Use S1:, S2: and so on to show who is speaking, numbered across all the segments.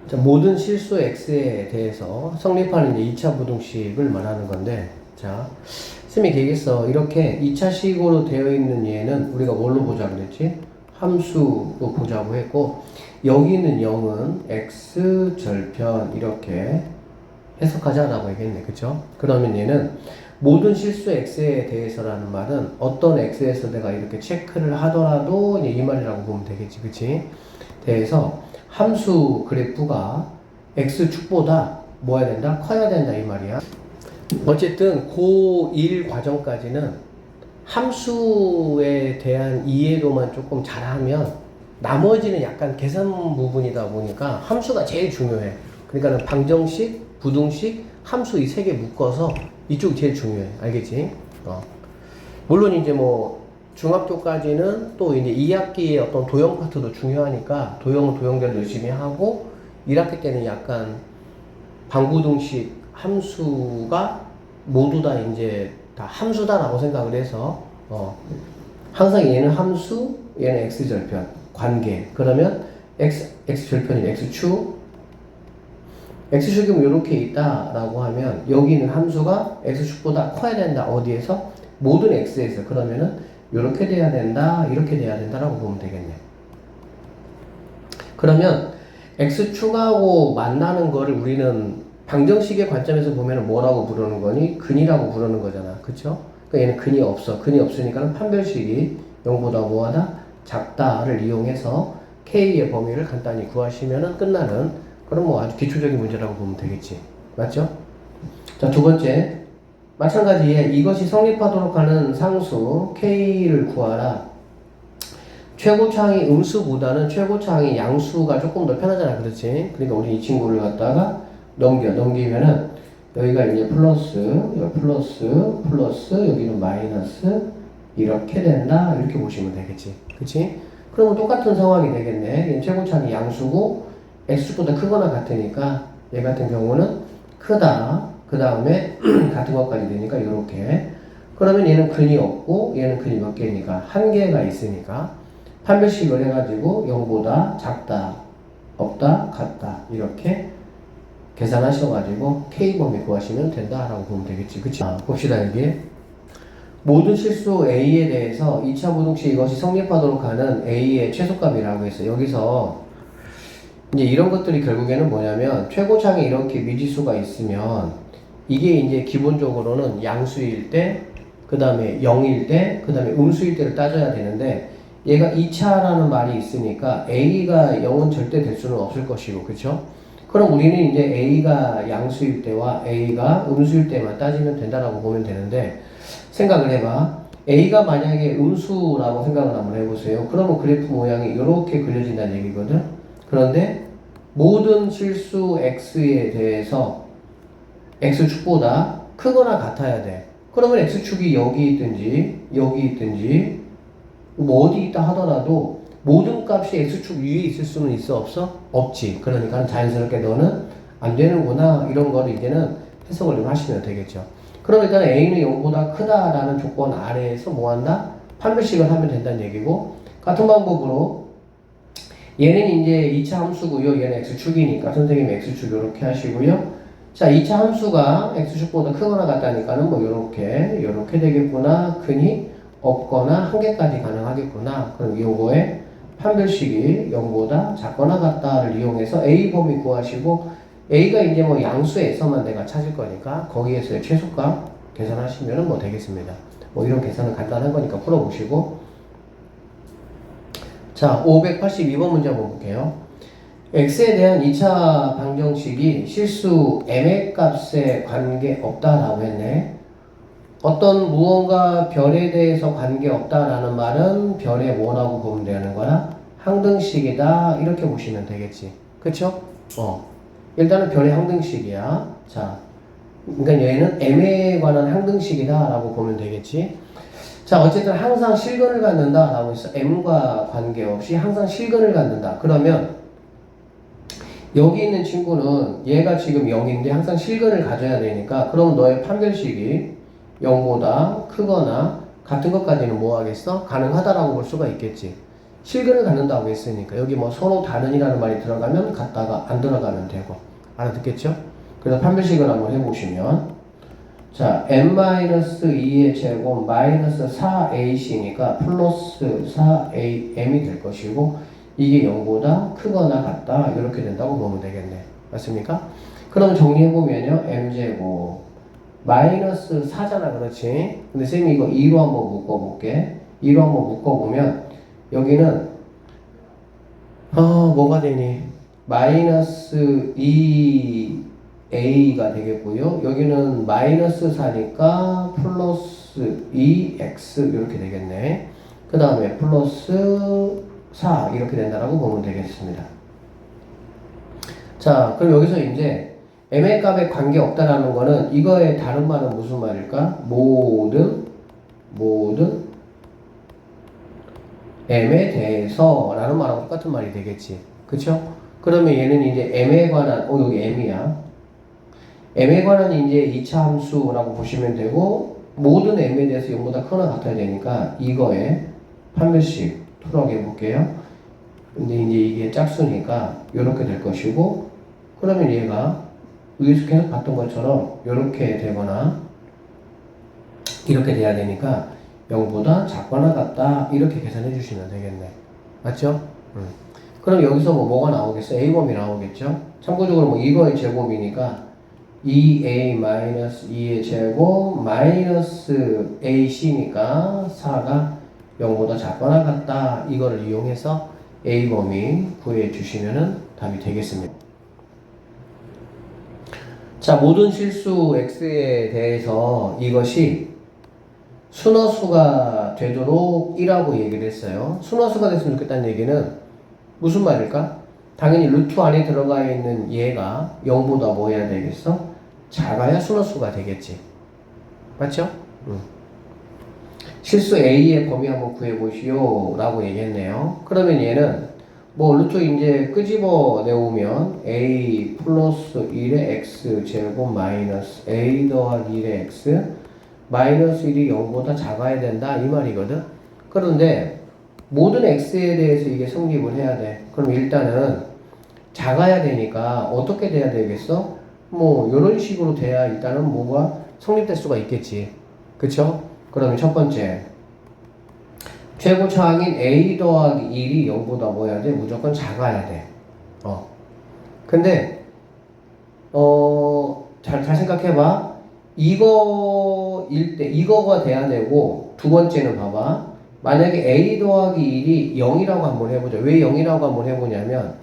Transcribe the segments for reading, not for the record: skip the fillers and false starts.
S1: 자, 모든 실수 x에 대해서 성립하는 이제 2차 부등식을 말하는 건데, 자, 쌤이 얘기했어. 이렇게 2차식으로 되어 있는 얘는 우리가 뭘로 보자고 그랬지? 함수로 보자고 했고, 여기 있는 0은 x 절편 이렇게 해석하자라고 얘기했네. 그쵸? 그러면 얘는 모든 실수 x에 대해서라는 말은 어떤 x에서 내가 이렇게 체크를 하더라도 이 말이라고 보면 되겠지. 그치? 대해서 함수 그래프가 x축보다 뭐 해야 된다? 커야 된다 이 말이야. 어쨌든 고1 과정까지는 함수에 대한 이해도만 조금 잘하면 나머지는 약간 계산 부분이다 보니까 함수가 제일 중요해. 그러니까는 방정식, 부등식, 함수 이 세 개 묶어서 이쪽이 제일 중요해. 알겠지? 물론 이제 뭐 중학교까지는 또 이제 2학기의 어떤 도형 파트도 중요하니까 도형은 도형대로 열심히 하고 1학기 때는 약간 방부등식 함수가 모두 다 이제 다 함수다라고 생각을 해서 항상 얘는 함수, 얘는 x절편 관계. 그러면 x절편이 x축, x축이면 이렇게 있다라고 하면 여기 있는 함수가 x축보다 커야 된다. 어디에서? 모든 x에서. 그러면은 이렇게 돼야 된다, 이렇게 돼야 된다라고 보면 되겠네. 그러면 x축하고 만나는 거를 우리는 방정식의 관점에서 보면 뭐라고 부르는 거니? 근이라고 부르는 거잖아. 그쵸? 그러니까 얘는 근이 없어. 근이 없으니까 판별식이 0보다 뭐하다? 작다를 이용해서 k의 범위를 간단히 구하시면 끝나는 그런 뭐 아주 기초적인 문제라고 보면 되겠지. 맞죠? 자, 두 번째. 마찬가지에 이것이 성립하도록 하는 상수 k를 구하라. 최고차항이 음수보다는 최고차항이 양수가 조금 더 편하잖아. 그렇지? 그러니까 우리 이 친구를 갖다가 넘기면은 여기가 이제 플러스, 여기 플러스, 여기는 마이너스 이렇게 된다. 이렇게 보시면 되겠지. 그치? 그러면 똑같은 상황이 되겠네. 얘는 최고차항이 양수고 x보다 크거나 같으니까 얘 같은 경우는 크다. 그 다음에 같은 것까지 되니까 이렇게. 그러면 얘는 근이 없고 얘는 근이 몇 개니까 한 개가 있으니까 판별식을 해가지고 0보다 작다, 없다, 같다 이렇게 계산하셔가지고 K범위 구하시면 된다라고 보면 되겠지. 그치? 봅시다 여기. 모든 실수 A에 대해서 2차 부등식 이것이 성립하도록 하는 A의 최소값이라고 했어요. 여기서 이제 이런 것들이 결국에는 뭐냐면 최고차항이 이렇게 미지수가 있으면 이게 이제 기본적으로는 양수일 때, 그 다음에 0일 때, 그 다음에 음수일 때를 따져야 되는데 얘가 2차라는 말이 있으니까 A가 0은 절대 될 수는 없을 것이고, 그쵸? 그럼 우리는 이제 A가 양수일 때와 A가 음수일 때만 따지면 된다라고 보면 되는데 생각을 해봐. A가 만약에 음수라고 생각을 한번 해보세요. 그러면 그래프 모양이 이렇게 그려진다는 얘기거든. 그런데 모든 실수 X에 대해서 X축보다 크거나 같아야 돼. 그러면 X축이 여기 있든지 뭐 어디 있다 하더라도 모든 값이 x축 위에 있을 수는 있어 없어? 없지. 그러니까 자연스럽게 너는 안 되는구나 이런 거를 이제는 해석을 좀 하시면 되겠죠. 그럼 일단 a는 0보다 크다라는 조건 아래에서 뭐 한다? 판별식을 하면 된다는 얘기고 같은 방법으로 얘는 이제 2차 함수고요. 얘는 x축이니까 선생님이 x축 이렇게 하시고요. 자, 2차 함수가 x축보다 크거나 같다니까는 뭐 요렇게 되겠구나. 근이 없거나 한 개까지 가능하겠구나. 그럼 요거에 판별식이 0보다 작거나 같다를 이용해서 A 범위 구하시고 A가 이제 뭐 양수에서만 내가 찾을 거니까 거기에서의 최소값 계산하시면 뭐 되겠습니다. 뭐 이런 계산은 간단한 거니까 풀어보시고 자 582번 문제 한번 볼게요. x에 대한 2차 방정식이 실수 m의 값에 관계없다라고 했네. 어떤 무언가 별에 대해서 관계없다라는 말은 별의 뭐라고 보면 되는 거야? 항등식이다 이렇게 보시면 되겠지. 그쵸? 일단은 별의 항등식이야. 자, 그러니까 얘는 m에 관한 항등식이다 라고 보면 되겠지. 자, 어쨌든 항상 실근을 갖는다 라고 했어. m과 관계없이 항상 실근을 갖는다. 그러면 여기 있는 친구는 얘가 지금 0인데 항상 실근을 가져야 되니까 그럼 너의 판별식이 0보다 크거나 같은 것까지는 뭐 하겠어? 가능하다라고 볼 수가 있겠지. 실근을 갖는다고 했으니까 여기 뭐 서로 다른이라는 말이 들어가면 갖다가 안 들어가면 되고 알아듣겠죠? 그래서 판별식을 한번 해보시면 자 n-2의 제곱 마이너스 4ac니까 플러스 4am이 될 것이고 이게 0보다 크거나 같다 이렇게 된다고 보면 되겠네. 맞습니까? 그럼 정리해보면요 m제곱 마이너스 4잖아 그렇지? 근데 쌤이 이거 2로 한번 묶어볼게. 2로 한번 묶어보면 여기는 뭐가 되니? 마이너스 2a가 되겠고요. 여기는 마이너스 4니까 플러스 2x 이렇게 되겠네. 그 다음에 플러스 4 이렇게 된다라고 보면 되겠습니다. 자, 그럼 여기서 이제 m의 값에 관계없다라는 거는 이거의 다른 말은 무슨 말일까? 모든 m에 대해서 라는 말하고 똑같은 말이 되겠지. 그쵸? 그러면 얘는 이제 m에 관한 여기 m이야. m에 관한 이제 2차 함수라고 보시면 되고 모든 m에 대해서 0보다 크거나 같아야 되니까 이거에 판별식 풀어게 볼게요. 근데 이제 이게 짝수니까 이렇게 될 것이고 그러면 얘가 위에서 계속 봤던 것처럼 이렇게 되거나 이렇게 돼야 되니까 0보다 작거나 같다 이렇게 계산해 주시면 되겠네. 맞죠? 그럼 여기서 뭐가 나오겠어? a범위 나오겠죠? 참고적으로 뭐 이거의 제곱이니까 2a-2의 제곱 마이너스 ac니까 4가 0보다 작거나 같다 이거를 이용해서 a범위 구해 주시면 답이 되겠습니다. 자, 모든 실수 x에 대해서 이것이 순허수가 되도록 1라고 얘기를 했어요. 순허수가 됐으면 좋겠다는 얘기는 무슨 말일까? 당연히 루트 안에 들어가 있는 얘가 0보다 뭐 해야 되겠어? 작아야 순허수가 되겠지. 맞죠? 실수 a의 범위 한번 구해보시오 라고 얘기했네요. 그러면 얘는 뭐 루트 이제 끄집어 내오면 a 플러스 1의 x 제곱 마이너스 a 더하기 1의 x 마이너스 1이 0보다 작아야 된다 이 말이거든. 그런데 모든 x에 대해서 이게 성립을 해야 돼. 그럼 일단은 작아야 되니까 어떻게 돼야 되겠어? 뭐 이런 식으로 돼야 일단은 뭐가 성립될 수가 있겠지. 그쵸? 그러면 첫 번째 최고차항인 a 더하기 1이 0보다 뭐 해야 돼? 무조건 작아야 돼. 근데 잘 생각해봐. 이거일 때 이거가 돼야 되고 두 번째는 봐봐. 만약에 a 더하기 1이 0이라고 한번 해보자. 왜 0이라고 한번 해보냐면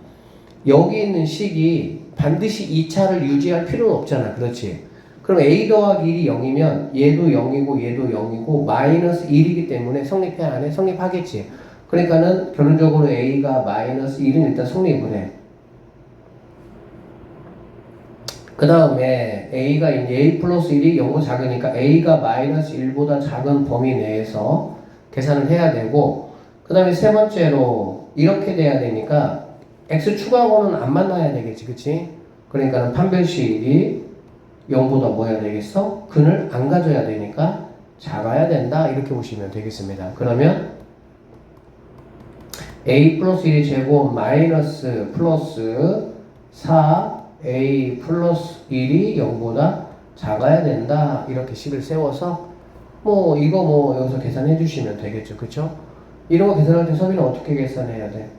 S1: 여기 있는 식이 반드시 2차를 유지할 필요는 없잖아. 그렇지? 그럼 a 더하기 1이 0이면 얘도 0이고 얘도 0이고 마이너스 1이기 때문에 성립해 안 해? 성립하겠지. 그러니까는 결론적으로 a가 마이너스 1은 일단 성립을 해. 그 다음에 a가 이제 a 플러스 1이 0보다 작으니까 a가 마이너스 1보다 작은 범위 내에서 계산을 해야 되고 그 다음에 세 번째로 이렇게 돼야 되니까 x 추가하고는 안 만나야 되겠지. 그치? 그러니까는 판별식이 0보다 뭐 해야 되겠어? 근을 안 가져야 되니까 작아야 된다 이렇게 보시면 되겠습니다. 그러면 a 플러스 1의 제곱 마이너스 플러스 4a 플러스 1이 0보다 작아야 된다 이렇게 식을 세워서 뭐 이거 뭐 여기서 계산해 주시면 되겠죠. 그쵸? 이런 거 계산할 때 서비는 어떻게 계산해야 돼?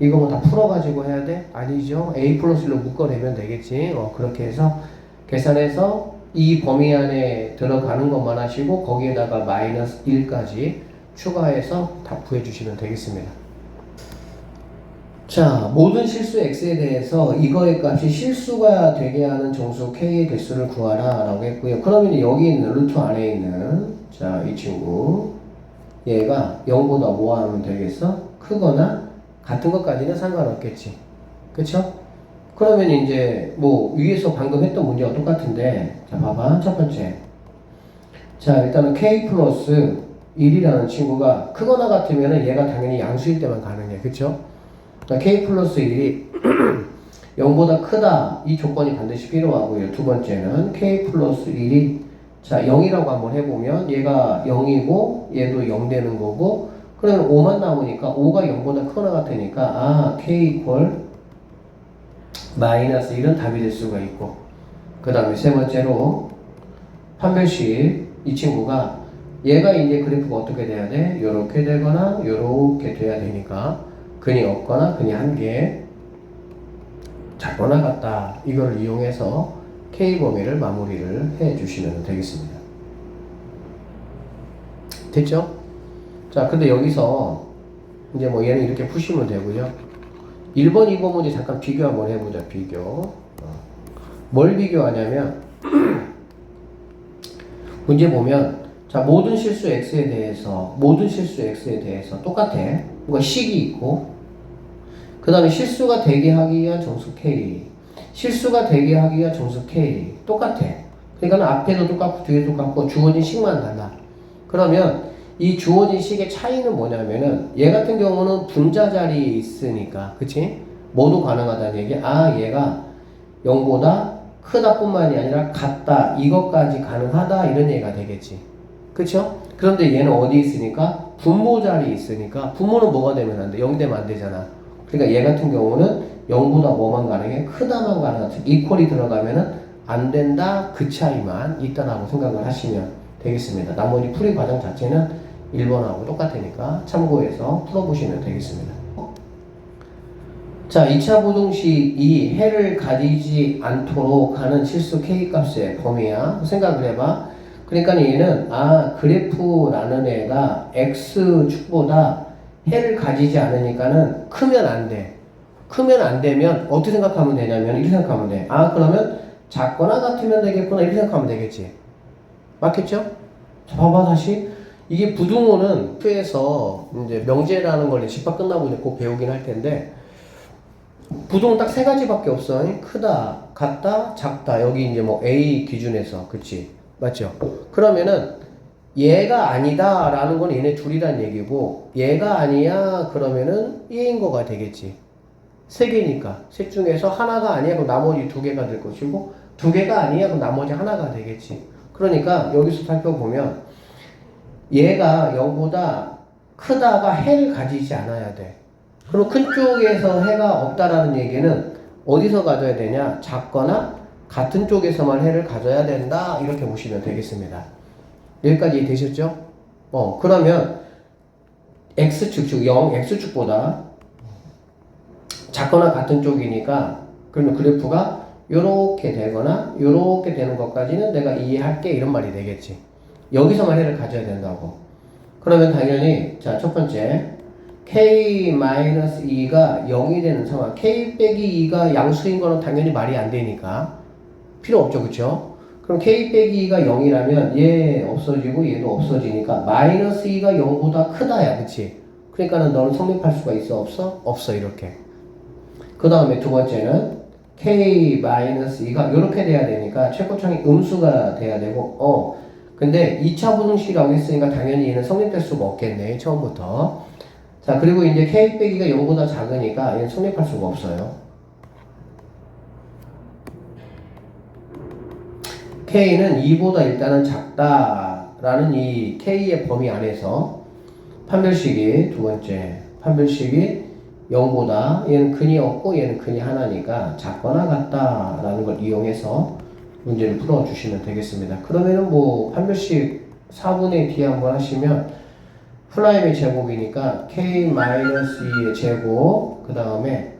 S1: 이거 뭐 다 풀어가지고 해야 돼? 아니죠. a 플러스 1로 묶어내면 되겠지. 그렇게 해서 계산해서 이 범위 안에 들어가는 것만 하시고 거기에다가 마이너스 1까지 추가해서 답 구해주시면 되겠습니다. 자, 모든 실수 x에 대해서 이거의 값이 실수가 되게 하는 정수 k의 개수를 구하라 라고 했고요. 그러면 여기 있는 루트 안에 있는 자, 이 친구 얘가 0보다 뭐 하면 되겠어? 크거나 같은 것까지는 상관없겠지. 그쵸? 그러면 이제 뭐 위에서 방금 했던 문제와 똑같은데 자 봐봐. 첫 번째 자 일단은 k 플러스 1이라는 친구가 크거나 같으면은 얘가 당연히 양수일 때만 가능해. 그쵸? 그러니까 k 플러스 1이 0보다 크다 이 조건이 반드시 필요하고요. 두 번째는 k 플러스 1이 자 0이라고 한번 해보면 얘가 0이고 얘도 0 되는 거고 그러면 5만 남으니까 5가 0보다 크거나 같으니까 k 이퀄 마이너스 1은 답이 될 수가 있고, 그 다음에 세 번째로 판별식 이 친구가 얘가 이제 그래프가 어떻게 돼야 돼? 요렇게 되거나 요렇게 돼야 되니까 근이 없거나 근이 한 개, 작거나 같다. 이걸 이용해서 K 범위를 마무리를 해 주시면 되겠습니다. 됐죠? 자, 근데 여기서 이제 뭐 얘는 이렇게 푸시면 되고요. 1번, 2번 문제 잠깐 비교 한번 해보자. 비교. 뭘 비교하냐면 문제 보면 자, 모든 실수 x에 대해서 똑같아. 그러니까 식이 있고, 그 다음에 실수가 되게 하기 위한 정수 k, 실수가 되게 하기 위한 정수 k 똑같아. 그러니까 앞에도 똑같고 뒤에도 똑같고 주어진 식만 달라. 그러면 이 주어진 식의 차이는 뭐냐면은 얘 같은 경우는 분자 자리에 있으니까, 그치? 모두 가능하다는 얘기. 얘가 0보다 크다 뿐만이 아니라 같다, 이것까지 가능하다, 이런 얘기가 되겠지. 그쵸? 그런데 얘는 어디 있으니까? 분모 자리에 있으니까, 분모는 뭐가 되면 안 돼? 0 되면 안 되잖아. 그러니까 얘 같은 경우는 0보다 뭐만 가능해? 크다만 가능하다. 이퀄이 들어가면은 안 된다, 그 차이만 있다라고 생각을 하시면 되겠습니다. 나머지 풀이 과정 자체는 1번하고 똑같으니까 참고해서 풀어보시면 되겠습니다. 자, 2차 부등식이 해를 가지지 않도록 하는 실수 K값의 범위야. 생각을 해봐. 그러니까 얘는 그래프라는 애가 X축보다 해를 가지지 않으니까는 크면 안 돼. 크면 안 되면 어떻게 생각하면 되냐면 이렇게 생각하면 돼. 그러면 작거나 같으면 되겠구나, 이렇게 생각하면 되겠지. 맞겠죠? 자, 봐봐 다시. 이게 부등호는 F에서 이제 명제라는 걸 집합 끝나고 이제 꼭 배우긴 할 텐데, 부등은 딱 세 가지밖에 없어. 크다, 같다, 작다. 여기 이제 뭐 A 기준에서, 그치? 맞죠? 그러면은 얘가 아니다 라는 건 얘네 둘이란 얘기고, 얘가 아니야 그러면은 얘인 거가 되겠지. 세 개니까. 셋 중에서 하나가 아니야 그럼 나머지 두 개가 될 것이고, 두 개가 아니야 그럼 나머지 하나가 되겠지. 그러니까 여기서 살펴보면 얘가 0보다 크다가 해를 가지지 않아야 돼. 그럼 큰 쪽에서 해가 없다라는 얘기는 어디서 가져야 되냐? 작거나 같은 쪽에서만 해를 가져야 된다, 이렇게 보시면 되겠습니다. 여기까지 되셨죠? 그러면 x축, 0, x축보다 작거나 같은 쪽이니까, 그러면 그래프가 요렇게 되거나 요렇게 되는 것까지는 내가 이해할게, 이런 말이 되겠지. 여기서만 해를 가져야 된다고. 그러면 당연히 자, 첫 번째 k-2가 0이 되는 상황, k 빼기 2가 양수인 거는 당연히 말이 안 되니까 필요 없죠, 그쵸? 그럼 k 빼기 2가 0이라면 얘 없어지고 얘도 없어지니까 마이너스 2가 0보다 크다야, 그치? 그러니까는 너는 성립할 수가 있어, 없어? 없어, 이렇게. 그 다음에 두 번째는 k-2가 이렇게 돼야 되니까 최고창이 음수가 돼야 되고, 근데 2차 부등식이라고 했으니까 당연히 얘는 성립될 수가 없겠네, 처음부터. 자, 그리고 이제 k 빼기가 0보다 작으니까 얘는 성립할 수가 없어요. k는 2보다 일단은 작다라는 이 k의 범위 안에서 판별식이, 두 번째 판별식이 0보다, 얘는 근이 없고 얘는 근이 하나니까 작거나 같다라는 걸 이용해서 문제를 풀어주시면 되겠습니다. 그러면은 뭐 판별식 4분의 D 한번 하시면 플라임의 제곱이니까 k-2의 제곱, 그 다음에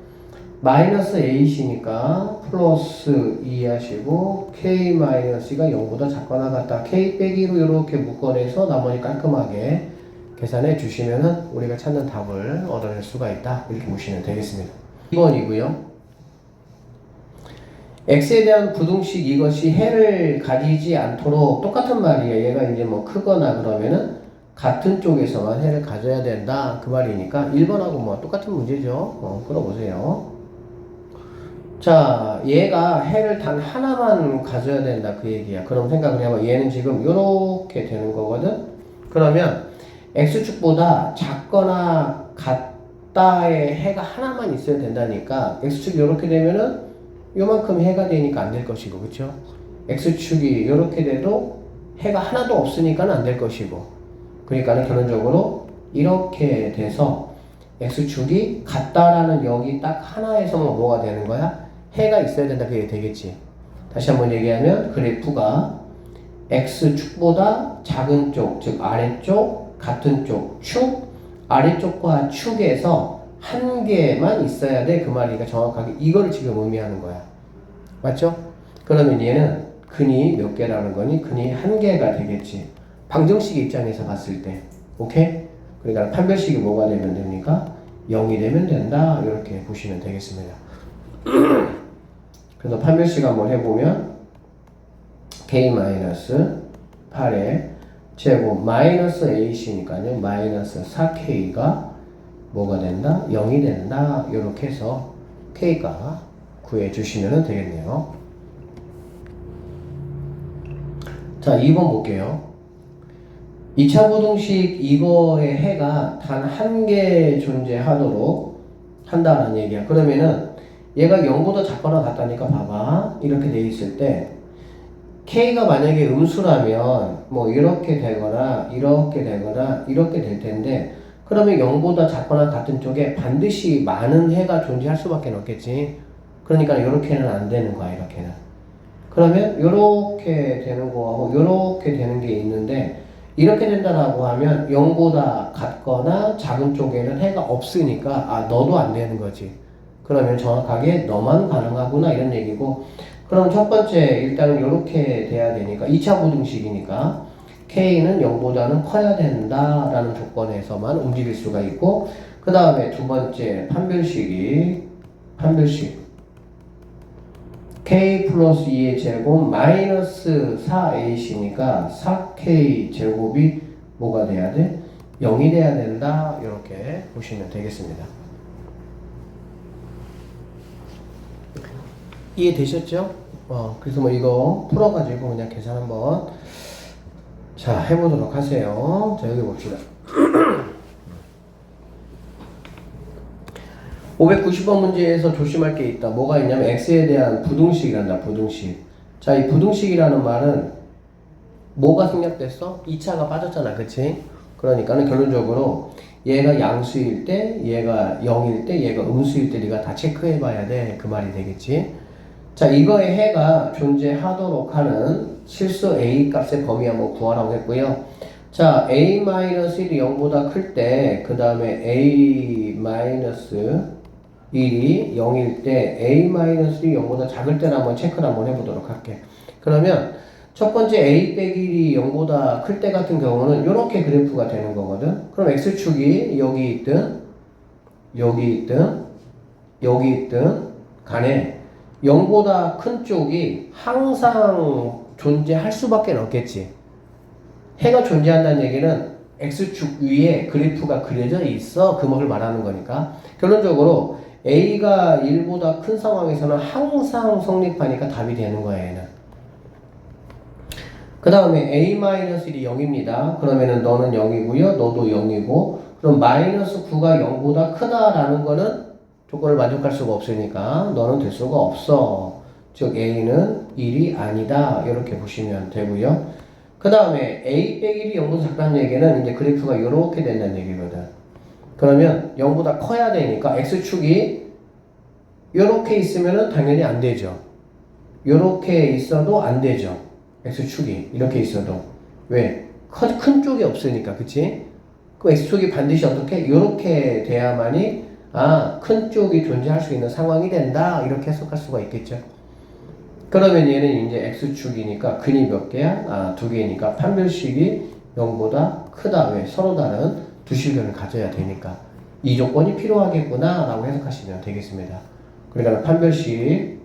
S1: 마이너스 8이니까 플러스 2 하시고 k-가 0보다 작거나 같다, k 빼기로 이렇게 묶어내서 나머지 깔끔하게 계산해 주시면은 우리가 찾는 답을 얻어낼 수가 있다, 이렇게 보시면 되겠습니다. 2번이고요. x에 대한 부등식 이것이 해를 가지지 않도록, 똑같은 말이에요. 얘가 이제 뭐 크거나 그러면은 같은 쪽에서만 해를 가져야 된다, 그 말이니까 1번하고 뭐 똑같은 문제죠. 풀어보세요. 자, 얘가 해를 단 하나만 가져야 된다, 그 얘기야. 그럼 생각을 해봐. 얘는 지금 요렇게 되는 거거든. 그러면 x축보다 작거나 같다의 해가 하나만 있어야 된다니까, x축이 요렇게 되면은 요만큼 해가 되니까 안 될 것이고, 그쵸? x축이 요렇게 돼도 해가 하나도 없으니까 안 될 것이고, 그러니까는 결론적으로 이렇게 돼서 x축이 같다라는 여기 딱 하나에서만 뭐가 되는 거야? 해가 있어야 된다 그게 되겠지. 다시 한번 얘기하면 그래프가 x축보다 작은 쪽, 즉 아래쪽, 같은 쪽, 축, 아래쪽과 축에서 한 개만 있어야 돼 그 말이니까 정확하게 이거를 지금 의미하는 거야. 맞죠? 그러면 얘는 근이 몇 개라는 거니? 근이 한 개가 되겠지. 방정식 입장에서 봤을 때. 오케이? 그러니까 판별식이 뭐가 되면 됩니까? 0이 되면 된다. 이렇게 보시면 되겠습니다. 그래서 판별식 한번 해보면 k-8의 제곱 마이너스 ac니까요. 마이너스 4k가 뭐가 된다? 0이 된다. 이렇게 해서 k가 구해주시면 되겠네요. 자, 2번 볼게요. 2차 부등식 이거의 해가 단 한 개 존재하도록 한다는 얘기야. 그러면은 얘가 0보다 작거나 같다니까 봐봐. 이렇게 돼 있을 때 k가 만약에 음수라면 뭐 이렇게 되거나 이렇게 되거나 이렇게 될 텐데 그러면 0보다 작거나 같은 쪽에 반드시 많은 해가 존재할 수밖에 없겠지. 그러니까 이렇게는 안 되는 거야. 이렇게는. 그러면 이렇게 되는 거하고 이렇게 되는 게 있는데 이렇게 된다라고 하면 0보다 같거나 작은 쪽에는 해가 없으니까 아 너도 안 되는 거지. 그러면 정확하게 너만 가능하구나 이런 얘기고 그럼 첫 번째 일단은 이렇게 돼야 되니까 2차 부등식이니까 K는 0보다는 커야 된다라는 조건에서만 움직일 수가 있고 그 다음에 두 번째 판별식 K 플러스 2의 제곱 마이너스 4A씨니까 4K 제곱이 뭐가 돼야 돼? 0이 돼야 된다. 이렇게 보시면 되겠습니다. 이해되셨죠? 그래서 뭐 이거 풀어가지고 그냥 계산 한번 자 해보도록 하세요. 자 여기 봅시다. 590번 문제에서 조심할 게 있다. 뭐가 있냐면 x에 대한 부등식이란다. 부등식. 자, 이 부등식이라는 말은 뭐가 생략됐어? 2차가 빠졌잖아. 그치? 그러니까는 결론적으로 얘가 양수일 때, 얘가 0일 때, 얘가 음수일 때 네가 다 체크해 봐야 돼. 그 말이 되겠지? 자, 이거의 해가 존재하도록 하는 실수 a 값의 범위 한번 구하라고 했고요. 자, a-1이 0보다 클 때, 그 다음에 a-1이 0일 때 a-1이 0보다 작을 때를 한번 체크를 한번 해보도록 할게. 그러면 첫 번째 a 빼기 1이 0보다 클 때 같은 경우는 이렇게 그래프가 되는 거거든. 그럼 x축이 여기 있든 여기 있든 간에 0보다 큰 쪽이 항상 존재할 수밖에 없겠지. 해가 존재한다는 얘기는 x축 위에 그래프가 그려져 있어. 그 뭐를 말하는 거니까. 결론적으로 a가 1보다 큰 상황에서는 항상 성립하니까 답이 되는 거야, 얘는. 그 다음에 a-1이 0입니다. 그러면은 너는 0이고요. 너도 0이고. 그럼 마이너스 9가 0보다 크다라는 거는 조건을 만족할 수가 없으니까 너는 될 수가 없어. 즉 a는 1이 아니다. 이렇게 보시면 되고요. 그 다음에 a 빼기 1이 0보다 작다는 얘기는 이제 그래프가 이렇게 된다는 얘기거든. 그러면 0보다 커야 되니까 x축이 이렇게 있으면은 당연히 안 되죠. 이렇게 있어도 안 되죠. x축이 이렇게 있어도. 왜? 큰 쪽이 없으니까. 그치? 그럼 x축이 반드시 어떻게? 이렇게 돼야만이 큰 쪽이 존재할 수 있는 상황이 된다. 이렇게 해석할 수가 있겠죠. 그러면 얘는 이제 x축이니까 근이 몇 개야? 2개니까 판별식이 0보다 크다. 왜? 서로 다른 두 실견을 가져야 되니까 이 조건이 필요하겠구나 라고 해석하시면 되겠습니다. 그러니까 판별식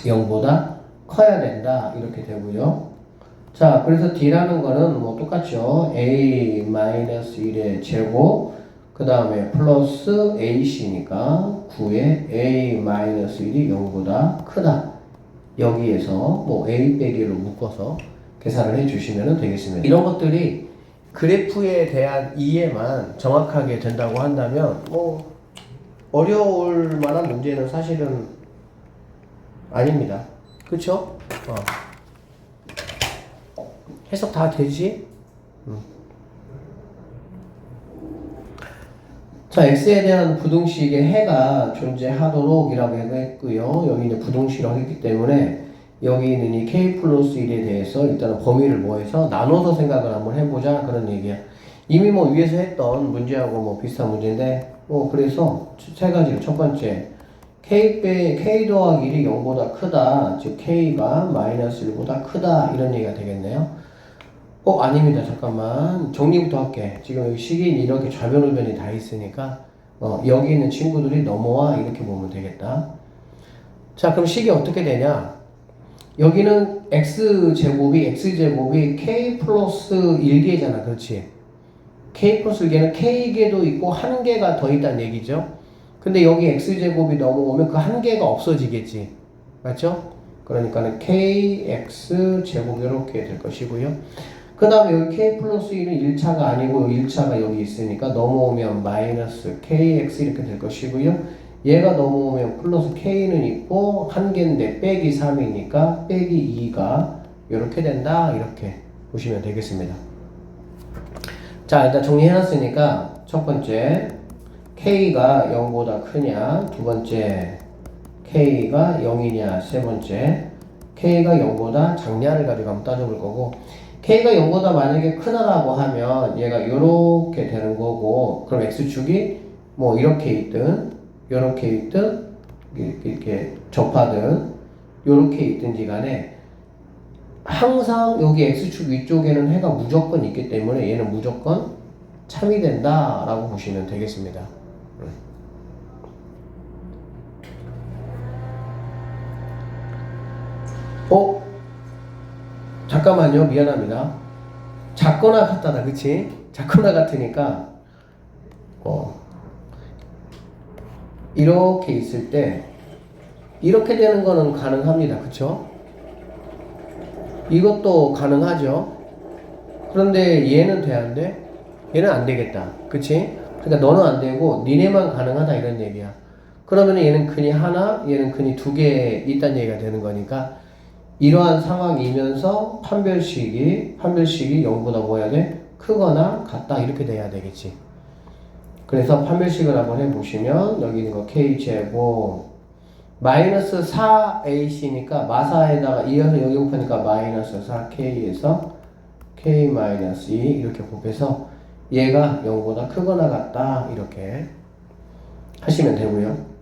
S1: 0보다 커야 된다 이렇게 되고요. 자, 그래서 D라는 거는 뭐 똑같죠. A-1의 제곱 그 다음에 플러스 AC니까 9에 A-1이 0보다 크다. 여기에서 뭐 A 빼기로 묶어서 계산을 해주시면 되겠습니다. 이런 것들이 그래프에 대한 이해만 정확하게 된다고 한다면 뭐 어려울 만한 문제는 사실은 아닙니다. 그쵸? 해석 다 되지? 자, x에 대한 부등식의 해가 존재하도록 이라고 했고요. 여기 이제 부등식이라고 했기 때문에 여기 있는 이 k 플러스 1에 대해서 일단은 범위를 뭐해서 나눠서 생각을 한번 해보자 그런 얘기야. 이미 뭐 위에서 했던 문제하고 뭐 비슷한 문제인데 그래서 세 가지로 첫 번째 k 더하기 1이 0보다 크다. 즉 k가 마이너스 1보다 크다 이런 얘기가 되겠네요. 아닙니다. 잠깐만. 정리부터 할게. 지금 여기 식인 이렇게 좌변 우변이 다 있으니까, 여기 있는 친구들이 넘어와. 이렇게 보면 되겠다. 자, 그럼 식이 어떻게 되냐? 여기는 x제곱이 k 플러스 1개잖아. 그렇지? k 플러스 1개는 k개도 있고 한 개가 더 있다는 얘기죠. 근데 여기 x제곱이 넘어오면 그 한 개가 없어지겠지. 맞죠? 그러니까는 kx제곱 이렇게 될 것이고요. 그 다음에 여기 k 플러스 1은 1차가 아니고 1차가 여기 있으니까 넘어오면 마이너스 kx 이렇게 될 것이고요. 얘가 넘어오면 플러스 k는 있고 한 개인데 빼기 3이니까 빼기 2가 이렇게 된다. 이렇게 보시면 되겠습니다. 자, 일단 정리해놨으니까 첫 번째 k가 0보다 크냐, 두 번째 k가 0이냐, 세 번째 k가 0보다 작냐를 가지고 한번 따져볼 거고, k가 0보다 만약에 크다라고 하면 얘가 이렇게 되는 거고, 그럼 x축이 뭐 이렇게 있든 이렇게 있든 이렇게 접하든 이렇게 있든지 간에 항상 여기 x축 위쪽에는 해가 무조건 있기 때문에 얘는 무조건 참이 된다 라고 보시면 되겠습니다. 잠깐만요. 미안합니다. 작거나 같다다. 그치? 작거나 같으니까 이렇게 있을 때 이렇게 되는 거는 가능합니다. 그쵸? 이것도 가능하죠. 그런데 얘는 돼 안 돼? 얘는 안 되겠다. 그치? 그러니까 너는 안 되고 니네만 가능하다 이런 얘기야. 그러면 얘는 근이 하나, 얘는 근이 두 개 있다는 얘기가 되는 거니까 이러한 상황이면서 판별식이 0보다 뭐 해야 돼? 크거나 같다 이렇게 돼야 되겠지. 그래서 판별식을 한번 해보시면 여기 있는 거 k제곱 마이너스 4ac니까 마사에다가 이어서 여기 곱하니까 마이너스 4k에서 k 마이너스 2 이렇게 곱해서 얘가 0보다 크거나 같다 이렇게 하시면 되고요.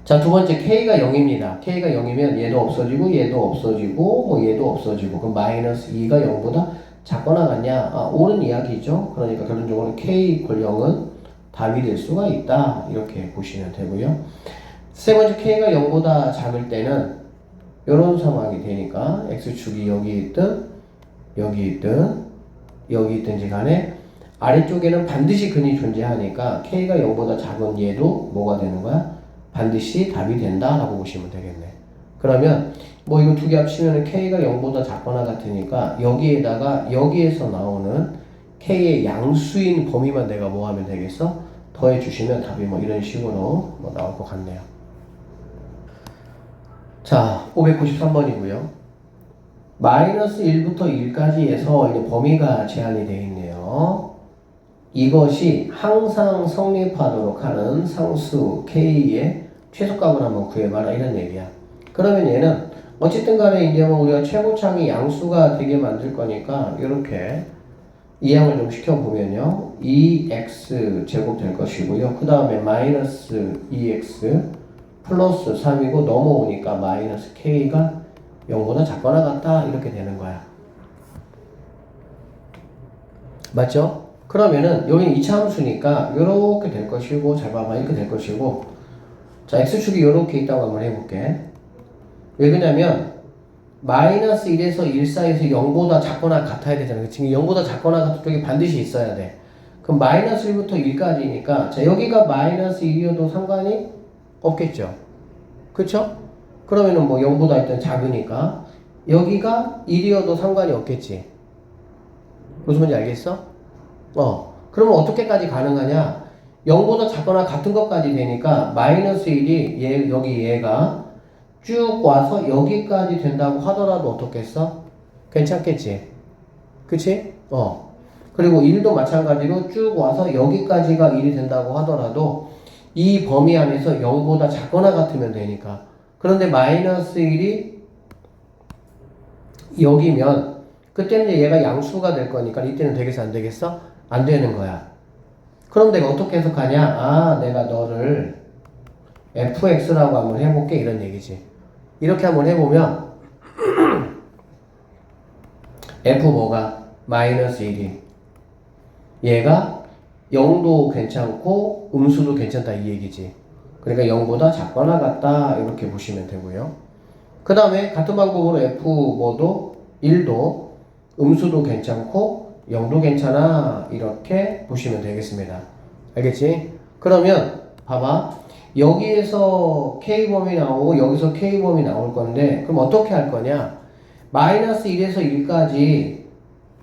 S1: 자, 두 번째 k가 0입니다. k가 0이면 얘도 없어지고 얘도 없어지고 뭐 얘도 없어지고 그럼 마이너스 2가 0보다 작거나 같냐? 옳은 이야기죠. 그러니까 결론적으로 k 이퀄 0은 답이 될 수가 있다. 이렇게 보시면 되고요. 세 번째 k가 0보다 작을 때는 이런 상황이 되니까 x축이 여기 있든 여기 있든 여기 있든지 간에 아래쪽에는 반드시 근이 존재하니까 k가 0보다 작은 얘도 뭐가 되는 거야? 반드시 답이 된다라고 보시면 되겠네. 그러면 뭐 이거 두 개 합치면 k가 0보다 작거나 같으니까 여기에다가 여기에서 나오는 k의 양수인 범위만 내가 뭐 하면 되겠어? 더해 주시면 답이 뭐 이런 식으로 뭐 나올 것 같네요. 자, 593번이고요. 마이너스 1부터 1까지에서 이제 범위가 제한이 되어 있네요. 이것이 항상 성립하도록 하는 상수 k의 최소값을 한번 구해봐라 이런 얘기야. 그러면 얘는 어쨌든 간에 이제 뭐 우리가 최고창이 양수가 되게 만들 거니까 이렇게 이항을 좀 시켜보면요. 2x 제곱 될 것이고요. 그 다음에 마이너스 2x 플러스 3이고 넘어오니까 마이너스 k가 0보다 작거나 같다 이렇게 되는 거야. 맞죠? 그러면은 여기는 2차 함수니까 이렇게 될 것이고 잘 봐봐 이렇게 될 것이고 자 x축이 이렇게 있다고 한번 해볼게. 왜 그러냐면 마이너스 1에서 1 사이에서 0보다 작거나 같아야 되잖아. 지금 0보다 작거나 같은 쪽이 반드시 있어야 돼. 그럼 마이너스 1부터 1까지니까 자 여기가 마이너스 1이어도 상관이 없겠죠. 그쵸? 그러면은 뭐 0보다 일단 작으니까 여기가 1이어도 상관이 없겠지. 무슨 말인지 알겠어? 그러면 어떻게까지 가능하냐? 0보다 작거나 같은 것까지 되니까 마이너스 1이 여기 얘가 쭉 와서 여기까지 된다고 하더라도 어떻겠어? 괜찮겠지? 그치? 그리고 1도 마찬가지로 쭉 와서 여기까지가 1이 된다고 하더라도 이 범위 안에서 0보다 작거나 같으면 되니까. 그런데 마이너스 1이 여기면 그때는 이제 얘가 양수가 될 거니까 이때는 되겠어 안 되겠어? 안 되는 거야. 그럼 내가 어떻게 해석하냐? 아, 내가 너를 fx라고 한번 해볼게 이런 얘기지. 이렇게 한번 해보면 f 뭐가? 마이너스 1이 얘가 0도 괜찮고 음수도 괜찮다 이 얘기지. 그러니까 0보다 작거나 같다 이렇게 보시면 되고요. 그 다음에 같은 방법으로 f 뭐도 1도 음수도 괜찮고 0도 괜찮아 이렇게 보시면 되겠습니다. 알겠지? 그러면 봐봐. 여기에서 k범위 나오고 여기서 k범위 나올 건데 그럼 어떻게 할 거냐? 마이너스 1에서 1까지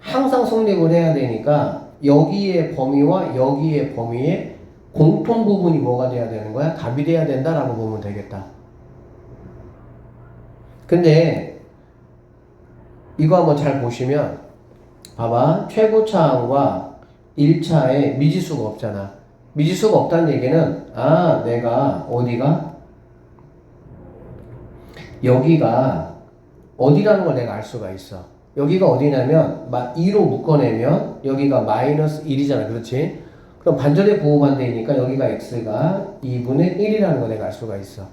S1: 항상 성립을 해야 되니까 여기의 범위와 여기의 범위의 공통 부분이 뭐가 돼야 되는 거야? 답이 돼야 된다라고 보면 되겠다. 근데 이거 한번 잘 보시면 봐봐. 최고차항과 1차에 미지수가 없잖아. 미지수가 없다는 얘기는 아 내가 어디가 여기가 어디라는 걸 내가 알 수가 있어. 여기가 어디냐면 2로 묶어내면 여기가 마이너스 1이잖아. 그렇지? 그럼 반절의 부호반대이니까 여기가 x가 2분의 1이라는 걸 내가 알 수가 있어.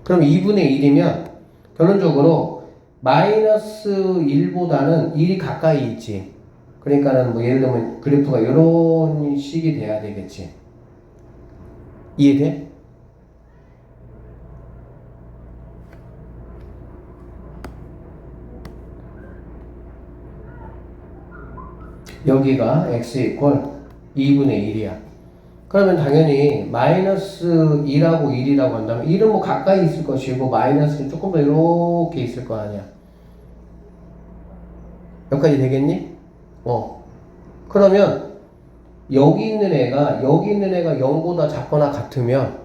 S1: 그럼 2분의 1이면 결론적으로 마이너스 1보다는 1이 가까이 있지. 그러니까는 뭐 예를 들면 그래프가 이런 식이 돼야 되겠지. 이해돼? 여기가 x 이퀄 2분의 1이야. 그러면 당연히 마이너스 2하고 1이라고 한다면 1은 뭐 가까이 있을 것이고 마이너스는 조금 더 이렇게 있을 거 아니야. 여기까지 되겠니? 그러면 여기 있는 애가 0보다 작거나 같으면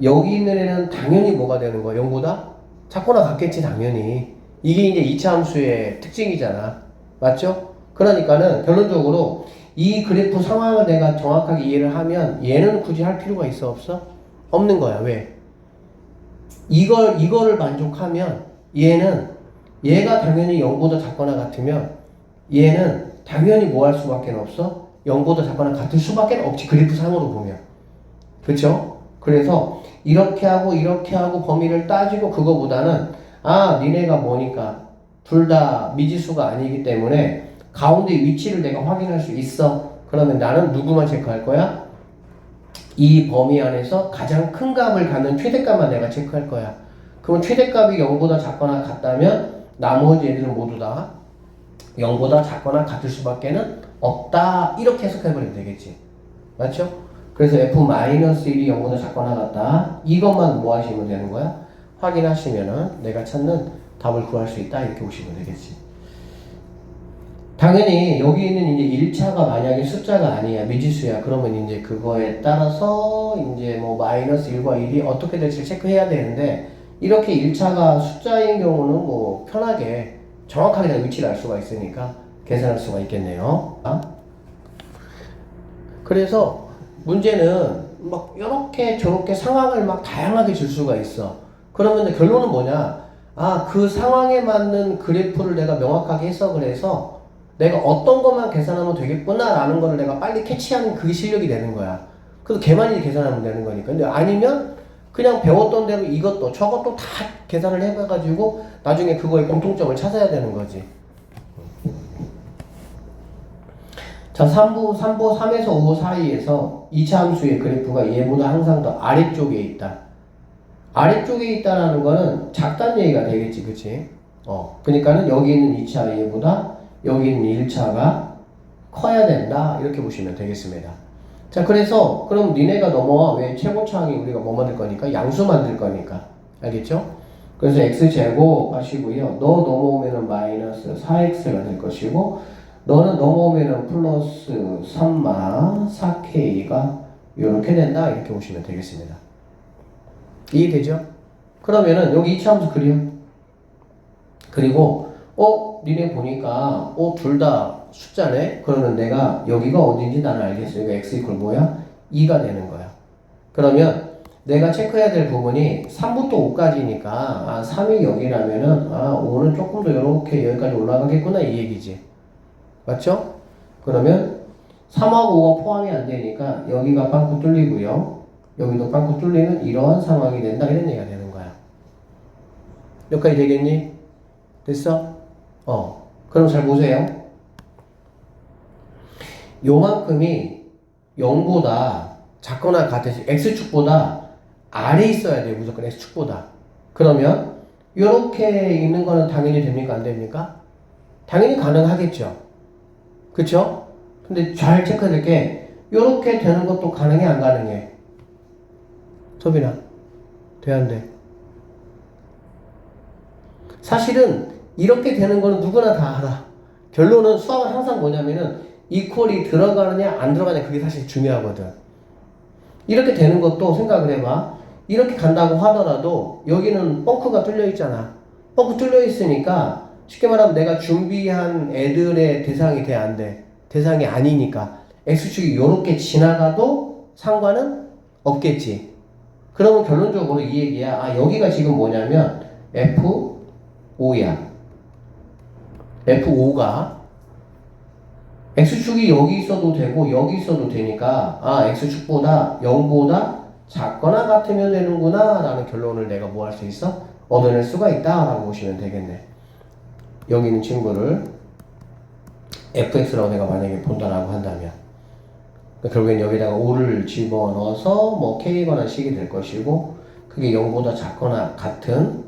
S1: 여기 있는 애는 당연히 뭐가 되는 거야? 0보다 작거나 같겠지 당연히. 이게 이제 2차 함수의 특징이잖아. 맞죠? 그러니까는 결론적으로 이 그래프 상황을 내가 정확하게 이해를 하면 얘는 굳이 할 필요가 있어 없어? 없는 거야. 왜? 이거를 만족하면 얘가 당연히 0보다 작거나 같으면 얘는 당연히 뭐 할 수밖에 없어? 0보다 작거나 같을 수밖에 없지. 그래프 상으로 보면. 그쵸? 그래서 이렇게 하고 범위를 따지고 그거보다는 니네가 뭐니까 둘 다 미지수가 아니기 때문에 가운데 위치를 내가 확인할 수 있어. 그러면 나는 누구만 체크할 거야? 이 범위 안에서 가장 큰 값을 갖는 최대값만 내가 체크할 거야. 그러면 최대값이 0보다 작거나 같다면 나머지 애들은 모두 다 0보다 작거나 같을 수밖에 없다. 이렇게 해석해버리면 되겠지. 맞죠? 그래서 f-1이 0보다 작거나 같다. 이것만 뭐 하시면 되는 거야? 확인하시면은 내가 찾는 답을 구할 수 있다. 이렇게 보시면 되겠지. 당연히 여기 있는 이제 1차가 만약에 숫자가 아니야. 미지수야. 그러면 이제 그거에 따라서 이제 뭐 마이너스 1과 1이 어떻게 될지 체크해야 되는데 이렇게 1차가 숫자인 경우는 뭐 편하게 정확하게 위치를 알 수가 있으니까 계산할 수가 있겠네요. 그래서 문제는 막 이렇게 저렇게 상황을 막 다양하게 줄 수가 있어. 그러면 결론은 뭐냐? 그 상황에 맞는 그래프를 내가 명확하게 해석을 해서 내가 어떤 것만 계산하면 되겠구나 라는 거를 내가 빨리 캐치하는 그 실력이 되는 거야. 그래서 걔만 계산하면 되는 거니까. 근데 아니면 그냥 배웠던 대로 이것도 저것도 다 계산을 해봐가지고 나중에 그거의 공통점을 찾아야 되는 거지. 자, 3에서 5 사이에서 2차 함수의 그래프가 얘보다 항상 더 아래쪽에 있다. 아래쪽에 있다라는 거는 작다는 얘기가 되겠지, 그치? 그러니까는 여기 있는 2차 얘보다 여기 있는 1차가 커야 된다. 이렇게 보시면 되겠습니다. 자, 그래서 그럼 니네가 넘어와. 왜? 최고차항이 우리가 뭐 만들 거니까? 양수 만들 거니까. 알겠죠? 그래서 x제곱 하시고요. 너 넘어오면은 마이너스 4x가 될 것이고 너는 넘어오면은 플러스 3마 4k가 이렇게 된다. 이렇게 보시면 되겠습니다. 이해되죠? 그러면은 여기 2차 함수 그려. 그리고 니네 보니까 둘 다 숫자네. 그러면 내가 여기가 어딘지 나는 알겠으니까 x 이퀄 뭐야? 2가 되는 거야. 그러면 내가 체크해야 될 부분이 3부터 5까지니까 3이 여기라면은 5는 조금 더 이렇게 여기까지 올라가겠구나 이 얘기지. 맞죠? 그러면 3하고 5가 포함이 안 되니까 여기가 빵꾸 뚫리고요. 여기도 빵꾸 뚫리는 이러한 상황이 된다 이런 얘기가 되는 거야. 여기까지 되겠니? 됐어? 그럼 잘 보세요. 요만큼이 0보다 작거나 같으시 x축보다 아래 있어야 돼요. 무조건 x축보다. 그러면 요렇게 있는 거는 당연히 됩니까? 안 됩니까? 당연히 가능하겠죠. 그쵸? 근데 잘 체크해야 될 게 요렇게 되는 것도 가능해 안 가능해? 소빈아 돼 안 돼? 사실은 이렇게 되는 거는 누구나 다 알아. 결론은 수학은 항상 뭐냐면은 이퀄이 들어가느냐 안 들어가느냐 그게 사실 중요하거든. 이렇게 되는 것도 생각을 해봐. 이렇게 간다고 하더라도 여기는 뻥크가 뚫려 있잖아. 뻥크 뚫려 있으니까 쉽게 말하면 내가 준비한 애들의 대상이 돼 안 돼? 대상이 아니니까 x축이 요렇게 지나가도 상관은 없겠지. 그러면 결론적으로 이 얘기야. 여기가 지금 뭐냐면 F5야. F5가 x축이 여기 있어도 되고 여기 있어도 되니까 x축보다 0보다 작거나 같으면 되는구나 라는 결론을 내가 뭐 할 수 있어? 얻어낼 수가 있다 라고 보시면 되겠네. 여기 있는 친구를 fx라고 내가 만약에 본다라고 한다면 결국엔 여기다가 5를 집어넣어서 뭐 k거나 식이 될 것이고 그게 0보다 작거나 같은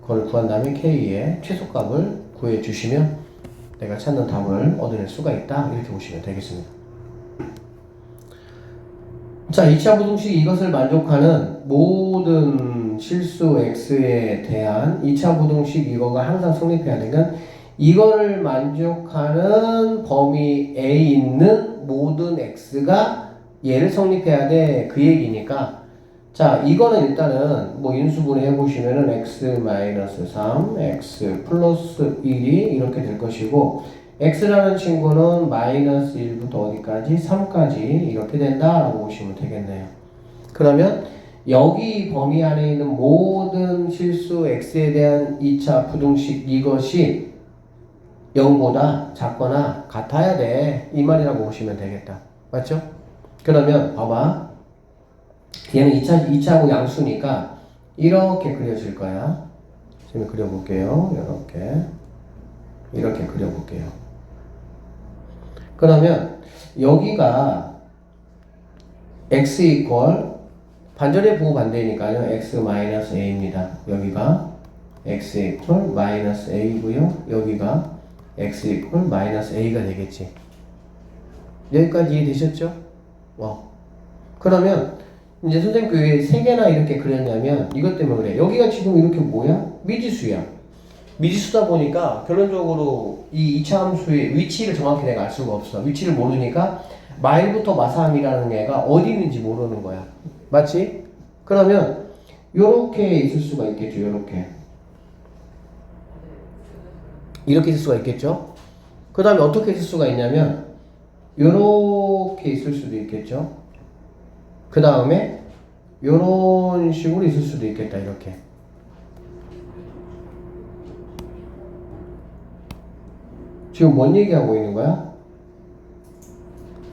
S1: 거를 구한 다음에 k의 최소값을 구해 주시면 내가 찾는 답을 얻어낼 수가 있다 이렇게 보시면 되겠습니다. 자, 2차 부등식 이것을 만족하는 모든 실수 x에 대한 2차 부등식 이거가 항상 성립해야 되는 이거를 만족하는 범위 A에 있는 모든 x가 얘를 성립해야 돼 그 얘기니까 자 이거는 일단은 뭐 인수분해 해보시면은 x-3 x 플러스 1이 이렇게 될 것이고 x라는 친구는 마이너스 1부터 어디까지? 3까지 이렇게 된다라고 보시면 되겠네요. 그러면 여기 범위 안에 있는 모든 실수 x에 대한 2차 부등식 이것이 0보다 작거나 같아야 돼. 이 말이라고 보시면 되겠다. 맞죠? 그러면 봐봐. 얘는 2차하고 양수니까 이렇게 그려질 거야. 지금 그려볼게요. 이렇게 그려볼게요. 그러면 여기가 x 이퀄 반절의 부호 반대니까요. x-a입니다. 여기가 x 이퀄 마이너스 a고요. 여기가 x 이퀄 마이너스 a가 되겠지. 여기까지 이해되셨죠? 그러면 이제 선생님 그 왜 세 개나 이렇게 그렸냐면 이것 때문에 그래. 여기가 지금 이렇게 뭐야? 미지수야. 미지수다 보니까 결론적으로 이 2차 함수의 위치를 정확히 내가 알 수가 없어. 위치를 모르니까 마일부터 마삼이라는 애가 어디 있는지 모르는 거야. 맞지? 그러면 요렇게 있을 수가 있겠죠. 이렇게 있을 수가 있겠죠. 그 다음에 어떻게 있을 수가 있냐면 요렇게 있을 수도 있겠죠. 그 다음에 요런 식으로 있을 수도 있겠다. 이렇게 지금 뭔 얘기하고 있는 거야?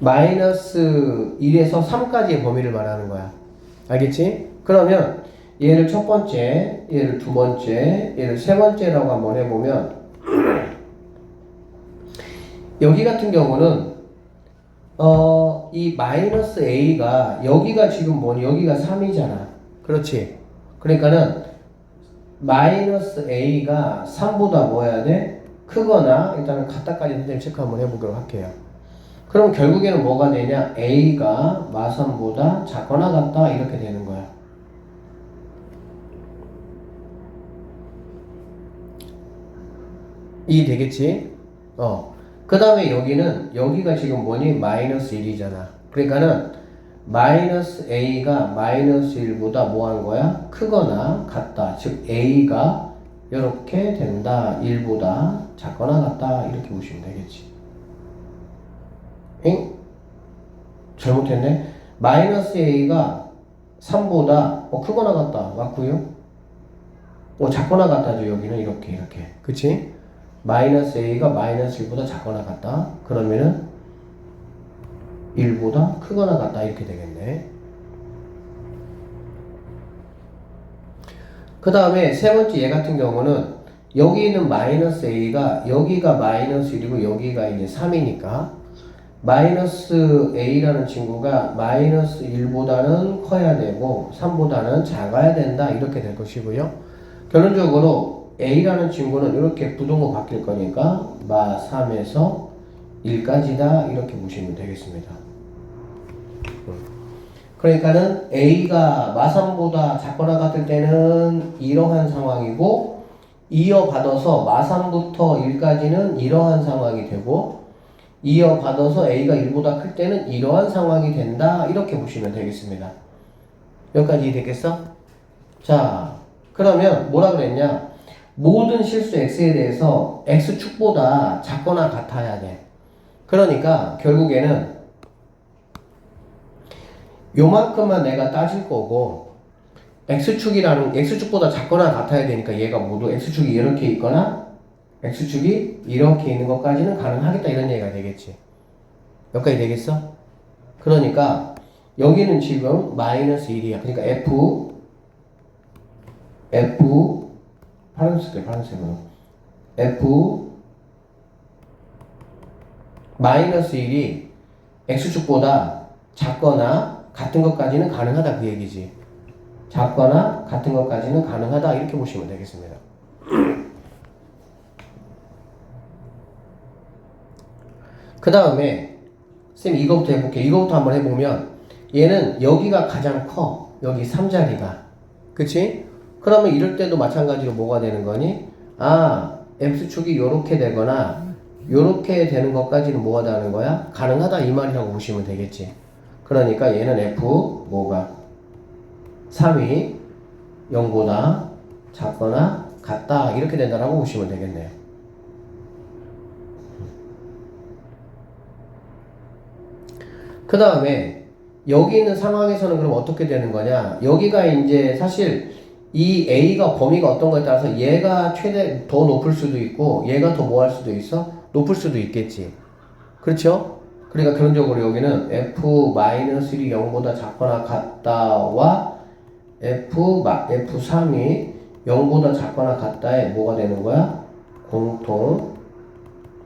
S1: 마이너스 1에서 3까지의 범위를 말하는 거야. 알겠지? 그러면 얘를 첫 번째, 얘를 두 번째, 얘를 세 번째라고 한번 해보면 여기 같은 경우는 이 마이너스 a가 여기가 지금 뭐니? 여기가 3이잖아. 그렇지? 그러니까는 마이너스 a가 3보다 뭐 해야 돼? 크거나 일단은 같다까지 선생님 체크 한번 해보도록 할게요. 그럼 결국에는 뭐가 되냐? a가 마3보다 작거나 같다 이렇게 되는 거야. 이해되겠지? 그 다음에 여기가 지금 뭐니? 마이너스 1이잖아. 그러니까는 마이너스 a가 마이너스 1보다 뭐 하는 거야? 크거나 같다. 즉 a가 이렇게 된다. 1보다 작거나 같다. 이렇게 보시면 되겠지. 엥? 잘못했네. 마이너스 a가 3보다 크거나 같다. 맞고요. 작거나 같다죠. 여기는 이렇게. 그치? 마이너스 a가 마이너스 1보다 작거나 같다. 그러면은 1보다 크거나 같다. 이렇게 되겠네. 그 다음에 세 번째 얘 같은 경우는 여기 있는 마이너스 a가 여기가 마이너스 1이고 여기가 이제 3이니까 마이너스 a라는 친구가 마이너스 1보다는 커야 되고 3보다는 작아야 된다. 이렇게 될 것이고요. 결론적으로 a라는 친구는 이렇게 부동호 바뀔 거니까 마 3에서 1까지다. 이렇게 보시면 되겠습니다. 그러니까는 a가 마 3보다 작거나 같을 때는 이러한 상황이고 이어받아서 마 3부터 1까지는 이러한 상황이 되고 이어받아서 a가 1보다 클 때는 이러한 상황이 된다. 이렇게 보시면 되겠습니다. 여기까지 이해되겠어? 자, 그러면 뭐라 그랬냐? 모든 실수 x에 대해서 x축보다 작거나 같아야 돼. 그러니까 결국에는 요만큼만 내가 따질 거고 x축보다 작거나 같아야 되니까 얘가 모두 x축이 이렇게 있거나 x축이 이렇게 있는 것까지는 가능하겠다. 이런 얘기가 되겠지. 여기까지 되겠어? 그러니까 여기는 지금 마이너스 1이야. 그러니까 파란색으로 f 마이너스 1이 x축보다 작거나 같은 것까지는 가능하다. 그 얘기지. 작거나 같은 것까지는 가능하다. 이렇게 보시면 되겠습니다. 그 다음에 쌤 이거부터 해볼게. 이거부터 한번 해보면 얘는 여기가 가장 커. 여기 3자리가. 그치? 그러면 이럴 때도 마찬가지로 뭐가 되는 거니? x축이 요렇게 되거나 요렇게 되는 것까지는 뭐가 되는 거야? 가능하다. 이 말이라고 보시면 되겠지. 그러니까 얘는 f 뭐가 3이 0보다 작거나 같다. 이렇게 된다라고 보시면 되겠네요. 그 다음에 여기 있는 상황에서는 그럼 어떻게 되는 거냐? 여기가 이제 사실 이 a가 범위가 어떤 거에 따라서 얘가 최대 더 높을 수도 있고 얘가 더 뭐 할 수도 있어? 높을 수도 있겠지. 그렇죠? 그러니까 결론적으로 여기는 f-1이 0보다 작거나 같다와 f3이 0보다 작거나 같다에 뭐가 되는 거야? 공통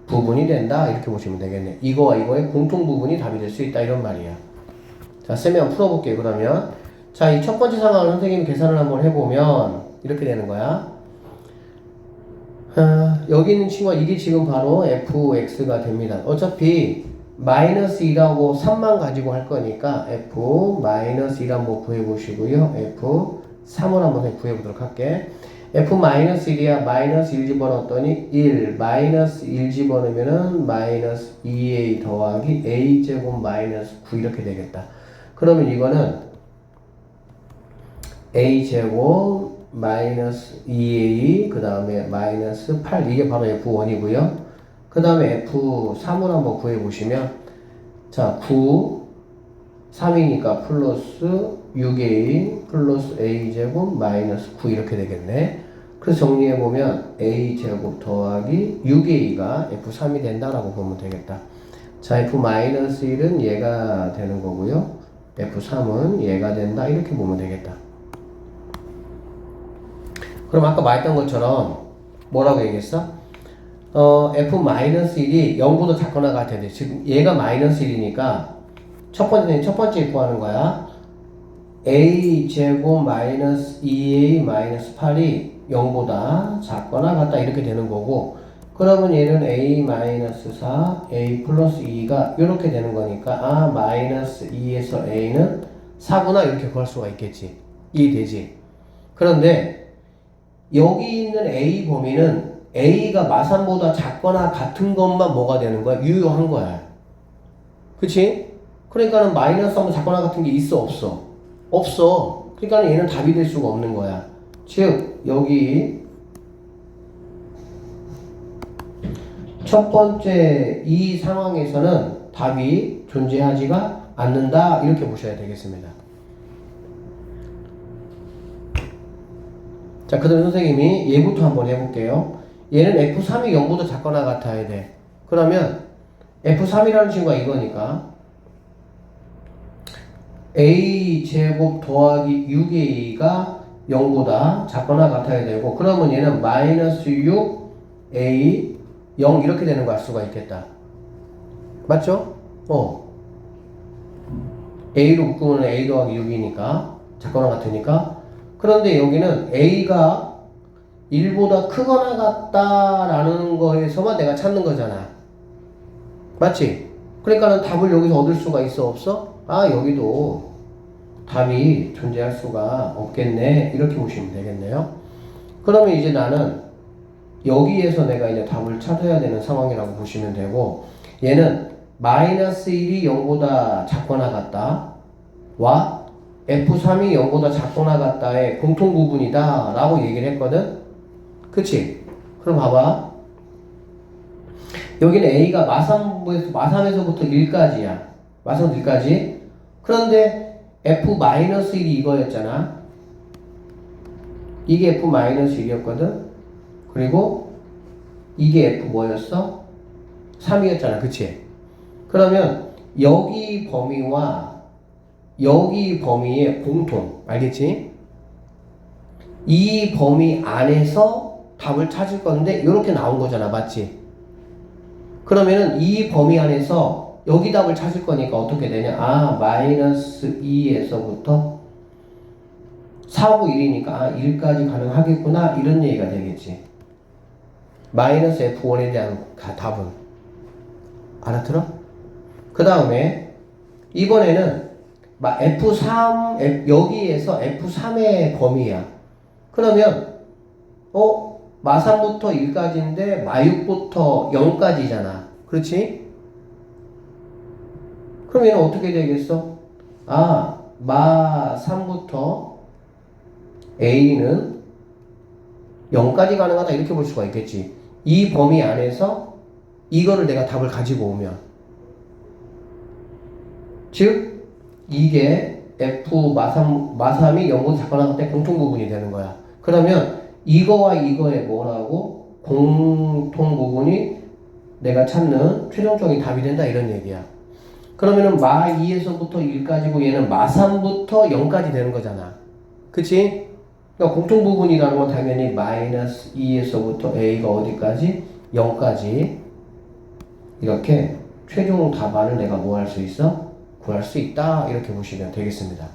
S1: 부분이 된다. 이렇게 보시면 되겠네. 이거와 이거의 공통 부분이 답이 될 수 있다. 이런 말이야. 자, 쌤이 한번 풀어볼게요. 그러면 자, 이 첫 번째 상황을 선생님이 계산을 한번 해보면 이렇게 되는 거야. 여기 있는 친구가 이게 지금 바로 fx가 됩니다. 어차피 마이너스 2라고 3만 가지고 할 거니까 f-1 한번 구해보시고요. f3을 한번 구해보도록 할게. f-1이야. 마이너스 1 집어넣었더니 1, 마이너스 1 집어넣으면은 마이너스 2a 더하기 a제곱 마이너스 9 이렇게 되겠다. 그러면 이거는 a제곱 마이너스 2a 그 다음에 마이너스 8 이게 바로 f1이고요. 그 다음에 f3을 한번 구해보시면 자 9 3이니까 플러스 6a 플러스 a제곱 마이너스 9 이렇게 되겠네. 그래서 정리해보면 a제곱 더하기 6a가 f3이 된다라고 보면 되겠다. 자 f-1은 얘가 되는 거고요. f3은 얘가 된다. 이렇게 보면 되겠다. 그럼 아까 말했던 것처럼 뭐라고 얘기했어? f-1이 0보다 작거나 같아야 돼. 지금 얘가 마이너스 1이니까 첫 번째 구하는 거야. a제곱 마이너스 2a 마이너스 8이 0보다 작거나 같다. 이렇게 되는 거고 그러면 얘는 a 마이너스 4, a 플러스 2가 이렇게 되는 거니까 마이너스 2에서 a는 4구나 이렇게 구할 수가 있겠지. 이해되지? 그런데 여기 있는 a 범위는 a가 마산보다 작거나 같은 것만 뭐가 되는 거야? 유효한 거야. 그치? 그러니까는 마이너스 3보다 작거나 같은 게 있어? 없어? 없어. 그러니까 얘는 답이 될 수가 없는 거야. 즉 여기 첫 번째 이 상황에서는 답이 존재하지가 않는다. 이렇게 보셔야 되겠습니다. 자, 그 다음에 선생님이 얘부터 한번 해볼게요. 얘는 F3이 0보다 작거나 같아야 돼. 그러면 F3이라는 친구가 이거니까 A제곱 더하기 6A가 0보다 작거나 같아야 되고, 그러면 얘는 마이너스 6A 0 이렇게 되는 거 알 수가 있겠다. 맞죠? A로 묶으면 A 더하기 6이니까 작거나 같으니까. 그런데 여기는 A가 1보다 크거나 같다라는 거에서만 내가 찾는 거잖아. 맞지? 그러니까는 답을 여기서 얻을 수가 있어, 없어? 아, 여기도 답이 존재할 수가 없겠네. 이렇게 보시면 되겠네요. 그러면 이제 나는 여기에서 내가 이제 답을 찾아야 되는 상황이라고 보시면 되고, 얘는 마이너스 1이 0보다 작거나 같다 와 F3이 0보다 작거나 같다의 공통 부분이다 라고 얘기를 했거든. 그치? 그럼 봐봐. 여기는 A가 마삼에서부터 1까지야. 마삼 1까지. 그런데 F-1이 이거였잖아. 이게 F-1이었거든. 그리고 이게 F 뭐였어? 3이었잖아. 그치? 그러면 여기 범위와 여기 범위의 공통. 알겠지? 이 범위 안에서 답을 찾을 건데 이렇게 나온 거잖아. 맞지? 그러면은 이 범위 안에서 여기 답을 찾을 거니까 어떻게 되냐? 아, 마이너스 2에서부터 4, 9, 1이니까 아, 1까지 가능하겠구나. 이런 얘기가 되겠지. 마이너스 F1에 대한 답은. 알아들어? 그 다음에 이번에는 F3, 여기에서 F3의 범위야. 그러면 마3부터 1까지인데 마6부터 0까지잖아. 그렇지? 그럼 얘는 어떻게 되겠어? 아, 마3부터 A는 0까지 가능하다 이렇게 볼 수가 있겠지. 이 범위 안에서 이거를 내가 답을 가지고 오면, 즉 이게 F 마3이 0보다 작거나 같을 때 공통 부분이 되는 거야. 그러면 이거와 이거의 뭐라고? 공통 부분이 내가 찾는 최종적인 답이 된다 이런 얘기야. 그러면은 마2에서부터 1까지고 얘는 마3부터 0까지 되는 거잖아. 그치? 그러니까 공통 부분이라는 건 당연히 마이너스 2에서부터 A가 어디까지? 0까지. 이렇게 최종 답안을 내가 뭐 할 수 있어? 구할 수 있다. 이렇게 보시면 되겠습니다.